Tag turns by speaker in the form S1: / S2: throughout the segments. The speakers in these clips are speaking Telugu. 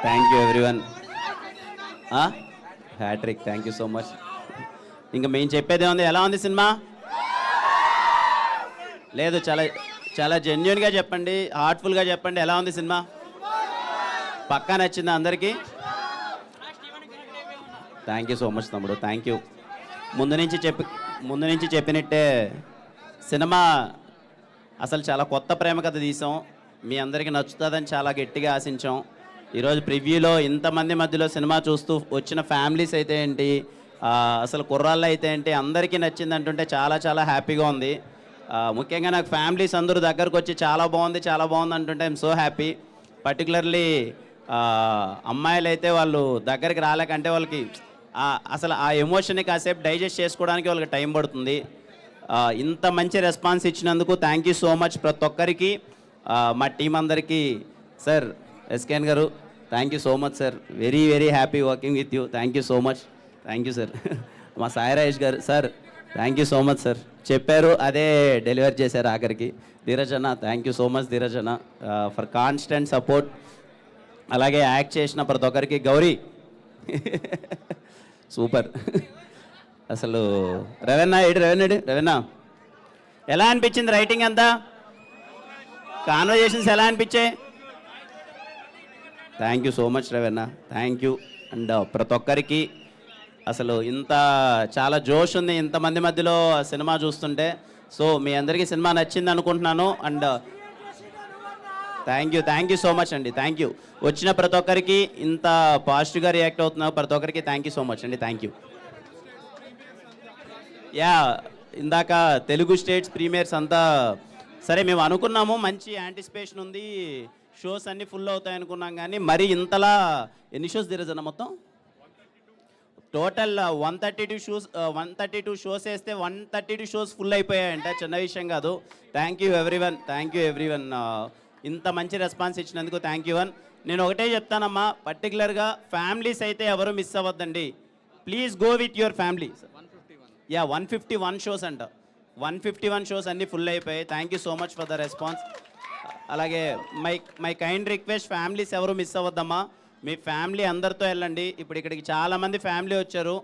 S1: Thank you everyone. Hat-trick, thank you so much. ఇంకా మేము చెప్పేది ఏముంది, ఎలా ఉంది సినిమా? లేదు, చాలా చాలా జెన్యున్గా చెప్పండి, హార్ట్ఫుల్గా చెప్పండి, ఎలా ఉంది సినిమా? పక్కా నచ్చిందా అందరికీ? థ్యాంక్ యూ సో మచ్ తమ్ముడు, థ్యాంక్ యూ. ముందు నుంచి చెప్పినట్టే సినిమా అసలు చాలా కొత్త ప్రేమ కథ తీసాం. మీ అందరికీ నచ్చుతుందని చాలా గట్టిగా ఆశించాం. ఈరోజు ప్రివ్యూలో ఇంతమంది మధ్యలో సినిమా చూస్తూ వచ్చిన ఫ్యామిలీస్ అయితే ఏంటి, అసలు కుర్రాళ్ళు అయితే ఏంటి, అందరికీ నచ్చింది అంటుంటే చాలా చాలా హ్యాపీగా ఉంది. ముఖ్యంగా నాకు ఫ్యామిలీస్ అందరూ దగ్గరకు వచ్చి చాలా బాగుంది అంటుంటే ఐఎమ్ సో హ్యాపీ. పర్టికులర్లీ అమ్మాయిలు అయితే వాళ్ళు దగ్గరికి రాలేకంటే వాళ్ళకి అసలు ఆ ఎమోషన్ని కాసేపు డైజెస్ట్ చేసుకోవడానికి వాళ్ళకి టైం పడుతుంది. ఇంత మంచి రెస్పాన్స్ ఇచ్చినందుకు థ్యాంక్ యూ సో మచ్ ప్రతి ఒక్కరికి, మా టీం అందరికీ. సార్ ఎస్కేఎన్ గారు, thank you so much sir, very very happy working with you, thank you so much. Thank you sir. మా సాయి రాజేష్ గారు, sir thank you so much sir, చెప్పారు అదే డెలివర్ చేశారు ఆఖరికి. ధీరజ్ అన్న, thank you so much Dheeraj అన్న ఫర్ కాన్స్టెంట్ సపోర్ట్. అలాగే యాక్ట్ చేసిన ప్రతి ఒక్కరికి. గౌరీ సూపర్. అసలు రవెన్న ఎలా అనిపించింది రైటింగ్ అంతా? కాన్వర్జేషన్స్ ఎలా అనిపించాయి? Thank you so much Ravanna, thank you. And ప్రతి ఒక్కరికి అసలు ఇంత చాలా జోష్ ఉంది ఇంతమంది మధ్యలో సినిమా చూస్తుంటే. సో మీ అందరికీ సినిమా నచ్చింది అనుకుంటున్నాను. And thank you so much అండి, థ్యాంక్ యూ. వచ్చిన ప్రతి ఒక్కరికి ఇంత పాజిటివ్గా రియాక్ట్ అవుతున్నారు ప్రతి ఒక్కరికి థ్యాంక్ యూ సో మచ్ అండి, థ్యాంక్ యూ. యా, ఇందాక తెలుగు స్టేట్స్ ప్రీమియర్స్ అంతా సరే మేము అనుకున్నాము, మంచి యాంటిసిపేషన్ ఉంది, షోస్ అన్నీ ఫుల్ అవుతాయి అనుకున్నాం. కానీ మరి ఇంతలా ఎన్ని షోస్ ధీరజ్ మొత్తం టోటల్ 132 షోస్ వేస్తే 132 షోస్ ఫుల్ అయిపోయాయంట, చిన్న విషయం కాదు. థ్యాంక్ యూ ఎవ్రీవన్, ఇంత మంచి రెస్పాన్స్ ఇచ్చినందుకు థ్యాంక్ యూ వన్. నేను ఒకటే చెప్తానమ్మా, పర్టికులర్గా ఫ్యామిలీస్ అయితే ఎవరు మిస్ అవ్వద్దండి, please go with your family. 151 shows అంట, 151 షోస్ అన్నీ ఫుల్ అయిపోయాయి. Thank you so much for the response. అలాగే మై కైండ్ రిక్వెస్ట్, ఫ్యామిలీస్ ఎవరు మిస్ అవ్వద్దమ్మా, మీ ఫ్యామిలీ అందరితో వెళ్ళండి. ఇప్పుడు ఇక్కడికి చాలామంది ఫ్యామిలీ వచ్చారు,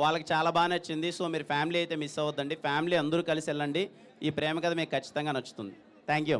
S1: వాళ్ళకి చాలా బాగా నచ్చింది. సో మీరు ఫ్యామిలీ అయితే మిస్ అవ్వద్దండి, ఫ్యామిలీ అందరూ కలిసి వెళ్ళండి. ఈ ప్రేమ కథ మీకు ఖచ్చితంగా నచ్చుతుంది. Thank you.